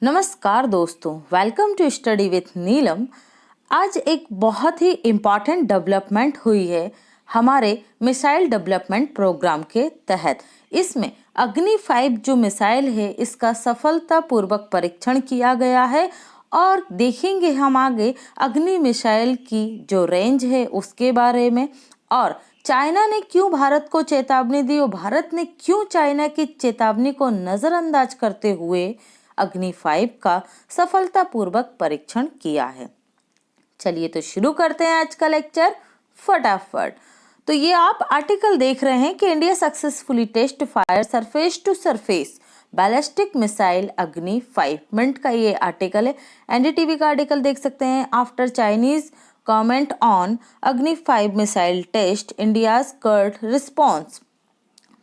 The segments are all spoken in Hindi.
नमस्कार दोस्तों, वेलकम टू स्टडी विथ नीलम। आज एक बहुत ही इम्पॉर्टेंट डेवलपमेंट हुई है हमारे मिसाइल डेवलपमेंट प्रोग्राम के तहत। इसमें अग्नि 5 जो मिसाइल है इसका सफलतापूर्वक परीक्षण किया गया है और देखेंगे हम आगे अग्नि मिसाइल की जो रेंज है उसके बारे में, और चाइना ने क्यों भारत को चेतावनी दी और भारत ने क्यों चाइना की चेतावनी को नजरअंदाज करते हुए अग्नि 5 का सफलतापूर्वक परीक्षण किया है। चलिए तो शुरू करते हैं आज का लेक्चर फटाफट। तो ये आप आर्टिकल देख रहे हैं कि India successfully test fire surface to surface ballistic missile Agni 5 minute का ये आर्टिकल है। एनडीटीवी का आर्टिकल देख सकते हैं। After Chinese comment on Agni 5 missile test India's curt response,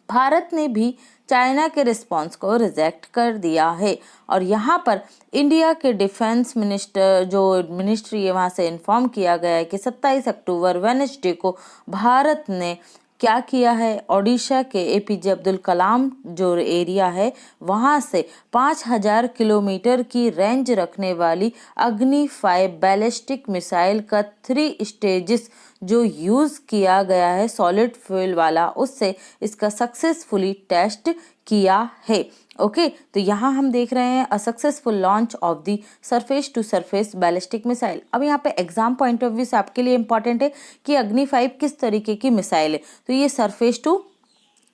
Bharat ने भी चाइना के रिस्पांस को रिजेक्ट कर दिया है। और यहाँ पर इंडिया के डिफेंस मिनिस्टर जो मिनिस्ट्री है वहाँ से इन्फॉर्म किया गया है कि 27 अक्टूबर वेडनेसडे को भारत ने क्या किया है, ओडिशा के एपीजे अब्दुल कलाम जो एरिया है वहाँ से 5000 किलोमीटर की रेंज रखने वाली अग्नि 5 बैलिस्टिक मिसाइल का 3 स्टेजेस जो यूज किया गया है सॉलिड फ्यूल वाला, उससे इसका सक्सेसफुली टेस्ट किया है। ओके, तो यहाँ हम देख रहे हैं a successful launch of the surface to surface ballistic missile. अब यहाँ पे एग्जाम पॉइंट ऑफ व्यू से आपके लिए इंपॉर्टेंट है कि अग्नि 5 किस तरीके की मिसाइल है। तो ये सरफेस टू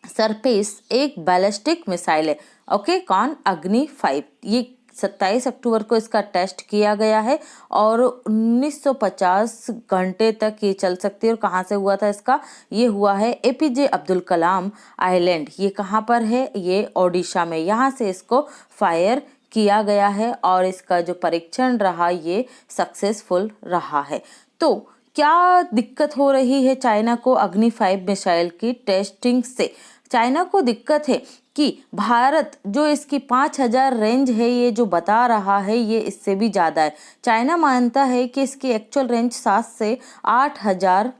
सरफेस एक बैलिस्टिक मिसाइल है। ओके, कौन? अग्नि 5। ये 27 अक्टूबर को इसका टेस्ट किया गया है और 1950 घंटे तक ये चल सकती है। और कहाँ से हुआ था इसका? ये हुआ है एपीजे अब्दुल कलाम आइलैंड। ये कहाँ पर है? ये ओडिशा में। यहाँ से इसको फायर किया गया है और इसका जो परीक्षण रहा ये सक्सेसफुल रहा है। तो क्या दिक्कत हो रही है चाइना को अग्नि 5 मिसाइल की टेस्टिंग से? चाइना को दिक्कत है कि भारत जो इसकी 5000 रेंज है ये जो बता रहा है ये इससे भी ज़्यादा है। चाइना मानता है कि इसकी एक्चुअल रेंज 7 से 8000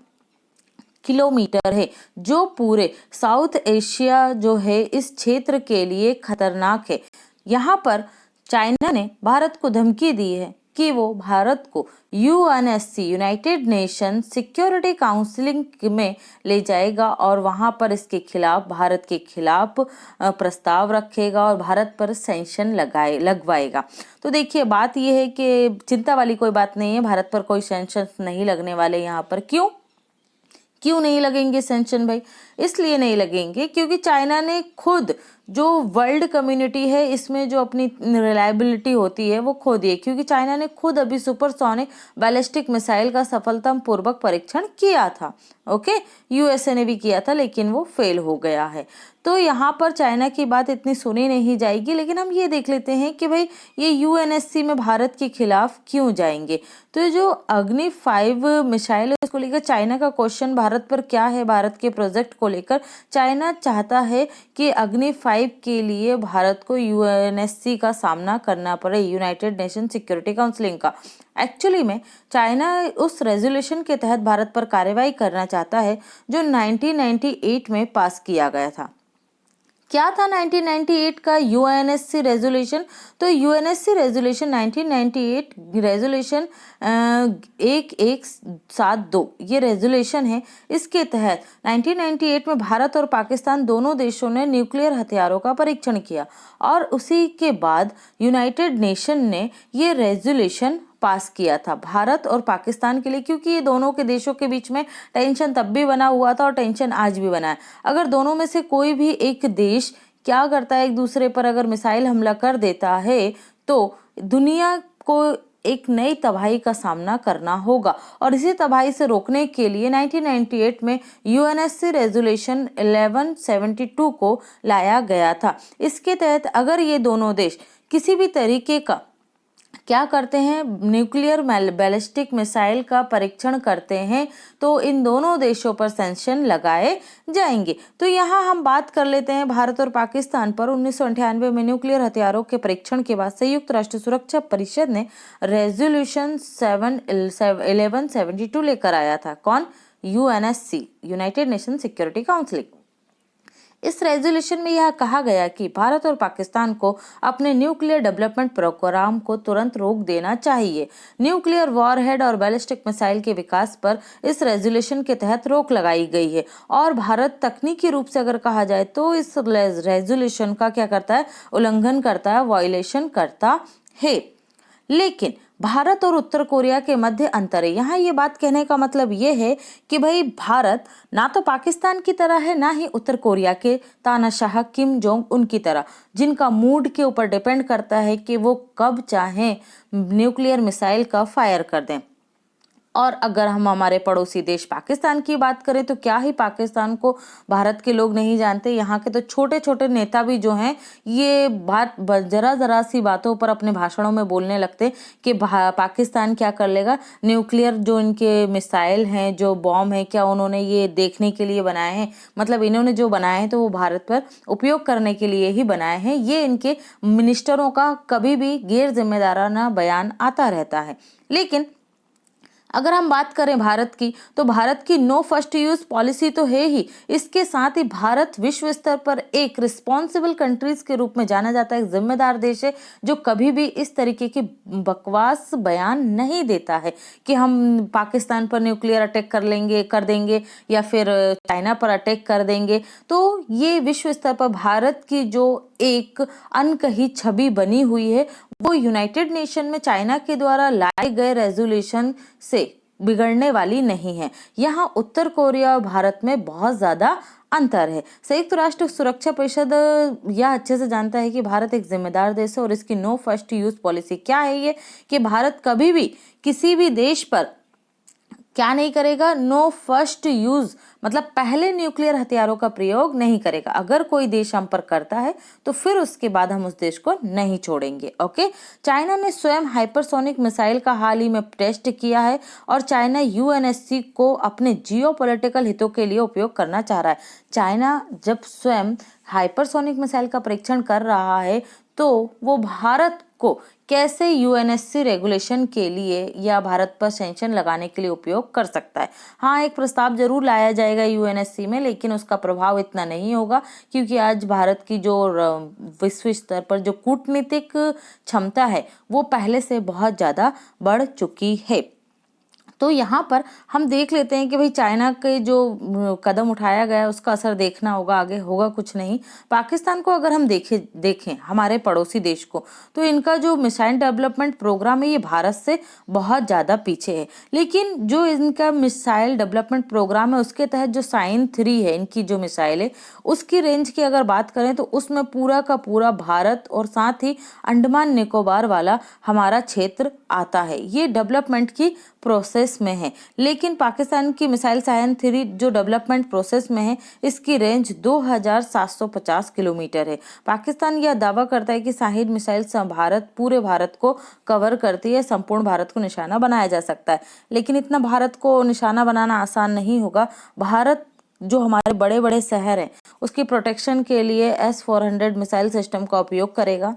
किलोमीटर है, जो पूरे साउथ एशिया जो है इस क्षेत्र के लिए खतरनाक है। यहाँ पर चाइना ने भारत को धमकी दी है कि वो भारत को UNSC United nation security counselling में ले जाएगा और वहां पर इसके खिलाफ भारत के खिलाफ प्रस्ताव रखेगा और भारत पर सैंक्शन लगवाएगा। तो देखिए बात यह है कि चिंता वाली कोई बात नहीं है, भारत पर कोई सैंक्शन नहीं लगने वाले यहाँ पर। क्यों नहीं लगेंगे सैंक्शन भाई? इसलिए नहीं लगेंगे क्योंकि चाइना ने खुद जो वर्ल्ड कम्युनिटी है इसमें जो अपनी रिलायबिलिटी होती है वो खो दी है, क्योंकि चाइना ने खुद अभी सुपरसोनिक बैलिस्टिक मिसाइल का सफलतापूर्वक परीक्षण किया था। ओके, यूएसए ने भी किया था लेकिन वो फेल हो गया है। तो यहाँ पर चाइना की बात इतनी सुनी नहीं जाएगी। लेकिन हम ये देख लेते हैं कि भाई ये यूएनएससी में भारत के खिलाफ क्यों जाएंगे। तो जो अग्नि 5 मिसाइल है उसको लेकर चाइना का क्वेश्चन भारत पर क्या है, भारत के प्रोजेक्ट को लेकर चाइना चाहता है कि अग्नि 5 के लिए भारत को यूएनएससी का सामना करना पड़े, यूनाइटेड नेशन सिक्योरिटी काउंसिलिंग का। एक्चुअली में चाइना उस रेजोल्यूशन के तहत भारत पर कार्रवाई करना चाहता है जो 1998 में पास किया गया था। क्या था 1998 का यूएनएससी रेजोल्यूशन? तो यूएनएससी रेजोल्यूशन 1998 रेजोल्यूशन 1172 ये रेजोल्यूशन है। इसके तहत 1998 में भारत और पाकिस्तान दोनों देशों ने न्यूक्लियर हथियारों का परीक्षण किया और उसी के बाद यूनाइटेड नेशन ने ये रेजोल्यूशन पास किया था भारत और पाकिस्तान के लिए, क्योंकि ये दोनों के देशों के बीच में टेंशन तब भी बना हुआ था और टेंशन आज भी बना है। अगर दोनों में से कोई भी एक देश क्या करता है, एक दूसरे पर अगर मिसाइल हमला कर देता है तो दुनिया को एक नई तबाही का सामना करना होगा। और इसी तबाही से रोकने के लिए 1998 में यूएनएससी रेजोल्यूशन 1172 को लाया गया था। इसके तहत अगर ये दोनों देश किसी भी तरीके का क्या करते हैं, न्यूक्लियर बैलिस्टिक मिसाइल का परीक्षण करते हैं तो इन दोनों देशों पर सैंक्शन लगाए जाएंगे। तो यहाँ हम बात कर लेते हैं भारत और पाकिस्तान पर। 1998 में न्यूक्लियर हथियारों के परीक्षण के बाद संयुक्त राष्ट्र सुरक्षा परिषद ने रेजोल्यूशन 1172 लेकर आया था। कौन? UNSC, United nation security council. इस रेजोल्यूशन में यह कहा गया कि भारत और पाकिस्तान को अपने न्यूक्लियर डेवलपमेंट प्रोग्राम को तुरंत रोक देना चाहिए। न्यूक्लियर वॉरहेड और बैलिस्टिक मिसाइल के विकास पर इस रेजोल्यूशन के तहत रोक लगाई गई है और भारत तकनीकी रूप से अगर कहा जाए तो इस रेजोल्यूशन का क्या करता है, उल्लंघन करता है, वायलेशन करता है। लेकिन भारत और उत्तर कोरिया के मध्य अंतर है। यहाँ ये बात कहने का मतलब ये है कि भाई भारत ना तो पाकिस्तान की तरह है, ना ही उत्तर कोरिया के तानाशाह किम जोंग उन की तरह, जिनका मूड के ऊपर डिपेंड करता है कि वो कब चाहें न्यूक्लियर मिसाइल का फायर कर दें। और अगर हम हमारे पड़ोसी देश पाकिस्तान की बात करें तो क्या ही पाकिस्तान को भारत के लोग नहीं जानते। यहाँ के तो छोटे छोटे नेता भी जो हैं ये बात जरा सी बातों पर अपने भाषणों में बोलने लगते कि पाकिस्तान क्या कर लेगा, न्यूक्लियर जो इनके मिसाइल हैं, जो बॉम्ब है, क्या उन्होंने ये देखने के लिए बनाए हैं, मतलब इन्होंने जो बनाए हैं तो वो भारत पर उपयोग करने के लिए ही बनाए हैं। ये इनके मिनिस्टरों का कभी भी गैर जिम्मेदाराना बयान आता रहता है। लेकिन अगर हम बात करें भारत की, तो भारत की नो फर्स्ट यूज पॉलिसी तो है ही, इसके साथ ही भारत विश्व स्तर पर एक रिस्पॉन्सिबल कंट्रीज के रूप में जाना जाता है, एक जिम्मेदार देश है जो कभी भी इस तरीके की बकवास बयान नहीं देता है कि हम पाकिस्तान पर न्यूक्लियर अटैक कर देंगे या फिर चाइना पर अटैक कर देंगे। तो ये विश्व स्तर पर भारत की जो एक अनकही छवि बनी हुई है वो यूनाइटेड नेशन में चाइना के द्वारा लाए गए रेजोल्यूशन से बिगड़ने वाली नहीं है। यहाँ उत्तर कोरिया और भारत में बहुत ज्यादा अंतर है। संयुक्त राष्ट्र सुरक्षा परिषद यह अच्छे से जानता है कि भारत एक जिम्मेदार देश है और इसकी नो फर्स्ट यूज पॉलिसी क्या है ये कि भारत कभी भी किसी भी देश पर क्या नहीं करेगा, नो फर्स्ट यूज मतलब पहले न्यूक्लियर हथियारों का प्रयोग नहीं करेगा। अगर कोई देश हम पर करता है तो फिर उसके बाद हम उस देश को नहीं छोड़ेंगे। ओके, चाइना ने स्वयं हाइपरसोनिक मिसाइल का हाल ही में टेस्ट किया है और चाइना यूएनएससी को अपने जियोपॉलिटिकल हितों के लिए उपयोग करना चाह रहा है। चाइना जब स्वयं हाइपरसोनिक मिसाइल का परीक्षण कर रहा है तो वो भारत को कैसे यूएनएससी रेगुलेशन के लिए या भारत पर सैंक्शन लगाने के लिए उपयोग कर सकता है। हाँ, एक प्रस्ताव जरूर लाया जाएगा यूएनएससी में, लेकिन उसका प्रभाव इतना नहीं होगा क्योंकि आज भारत की जो विश्व स्तर पर जो कूटनीतिक क्षमता है वो पहले से बहुत ज़्यादा बढ़ चुकी है। तो यहाँ पर हम देख लेते हैं कि भाई चाइना के जो कदम उठाया गया उसका असर देखना होगा, आगे होगा कुछ नहीं। पाकिस्तान को अगर हम देखें हमारे पड़ोसी देश को, तो इनका जो मिसाइल डेवलपमेंट प्रोग्राम है ये भारत से बहुत ज़्यादा पीछे है। लेकिन जो इनका मिसाइल डेवलपमेंट प्रोग्राम है उसके तहत जो साइन-3 है इनकी जो मिसाइल है उसकी रेंज की अगर बात करें तो उसमें पूरा का पूरा भारत और साथ ही अंडमान निकोबार वाला हमारा क्षेत्र आता है। ये डेवलपमेंट की प्रोसेस में है। लेकिन पाकिस्तान की मिसाइल साइन-3 जो डेवलपमेंट प्रोसेस में है इसकी रेंज 2750 किलोमीटर है। पाकिस्तान यह दावा करता है कि शाहीद मिसाइल पूरे भारत को कवर करती है, संपूर्ण भारत को निशाना बनाया जा सकता है। लेकिन इतना भारत को निशाना बनाना आसान नहीं होगा। भारत जो हमारे बड़े बड़े शहर हैं उसकी प्रोटेक्शन के लिए S-400 मिसाइल सिस्टम का उपयोग करेगा।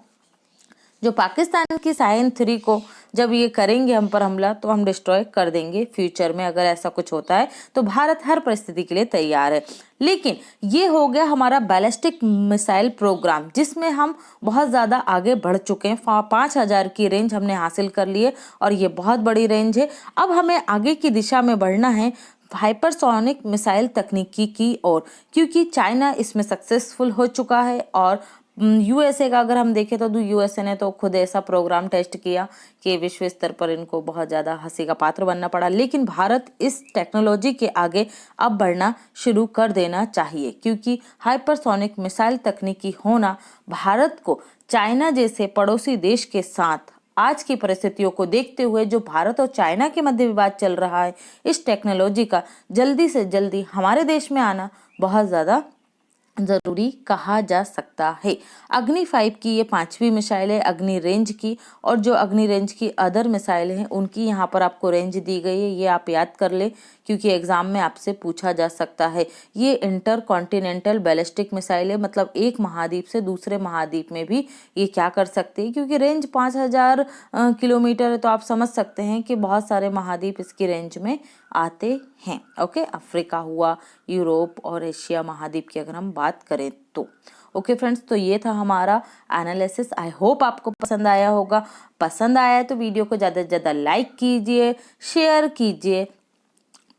जो पाकिस्तान की साइन-3 को जब ये करेंगे हम पर हमला तो हम डिस्ट्रॉय कर देंगे फ्यूचर में। अगर ऐसा कुछ होता है तो भारत हर परिस्थिति के लिए तैयार है। लेकिन ये हो गया हमारा बैलिस्टिक मिसाइल प्रोग्राम जिसमें हम बहुत ज़्यादा आगे बढ़ चुके हैं। 5000 की रेंज हमने हासिल कर ली है और ये बहुत बड़ी रेंज है। अब हमें आगे की दिशा में बढ़ना है हाइपरसोनिक मिसाइल तकनीकी की ओर, क्योंकि चाइना इसमें सक्सेसफुल हो चुका है और यूएसए का अगर हम देखें तो यूएसए ने तो खुद ऐसा प्रोग्राम टेस्ट किया कि विश्व स्तर पर इनको बहुत ज़्यादा हंसी का पात्र बनना पड़ा। लेकिन भारत इस टेक्नोलॉजी के आगे अब बढ़ना शुरू कर देना चाहिए क्योंकि हाइपरसोनिक मिसाइल तकनीकी होना भारत को चाइना जैसे पड़ोसी देश के साथ आज की परिस्थितियों को देखते हुए जो भारत और चाइना के मध्य विवाद चल रहा है, इस टेक्नोलॉजी का जल्दी से जल्दी हमारे देश में आना बहुत ज़्यादा जरूरी कहा जा सकता है। अग्नि 5 की ये 5वीं मिसाइल है अग्नि रेंज की, और जो अग्नि रेंज की अदर मिसाइल हैं उनकी यहाँ पर आपको रेंज दी गई है। ये आप याद कर ले क्योंकि एग्जाम में आपसे पूछा जा सकता है। ये इंटर कॉन्टिनेंटल बैलिस्टिक मिसाइल है, मतलब एक महाद्वीप से दूसरे महाद्वीप में भी ये क्या कर सकते हैं। क्योंकि रेंज 5000 किलोमीटर है तो आप समझ सकते हैं कि बहुत सारे महाद्वीप इसकी रेंज में आते हैं। ओके, अफ्रीका हुआ, यूरोप और एशिया महाद्वीप की अगर हम बात करें तो ओके फ्रेंड्स, तो ये था हमारा एनालिसिस। आई होप आपको पसंद आया होगा। पसंद आया तो वीडियो को ज़्यादा से ज़्यादा लाइक कीजिए, शेयर कीजिए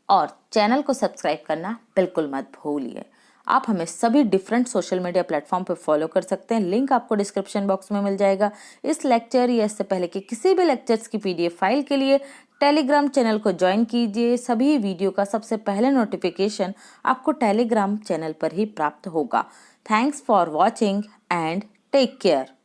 और चैनल को सब्सक्राइब करना बिल्कुल मत भूलिए। आप हमें सभी डिफरेंट सोशल मीडिया प्लेटफॉर्म पर फॉलो कर सकते हैं, लिंक आपको डिस्क्रिप्शन बॉक्स में मिल जाएगा। इस लेक्चर या इससे पहले के किसी भी लेक्चर्स की पीडीएफ फाइल के लिए टेलीग्राम चैनल को ज्वाइन कीजिए। सभी वीडियो का सबसे पहले नोटिफिकेशन आपको टेलीग्राम चैनल पर ही प्राप्त होगा। Thanks for watching and take care.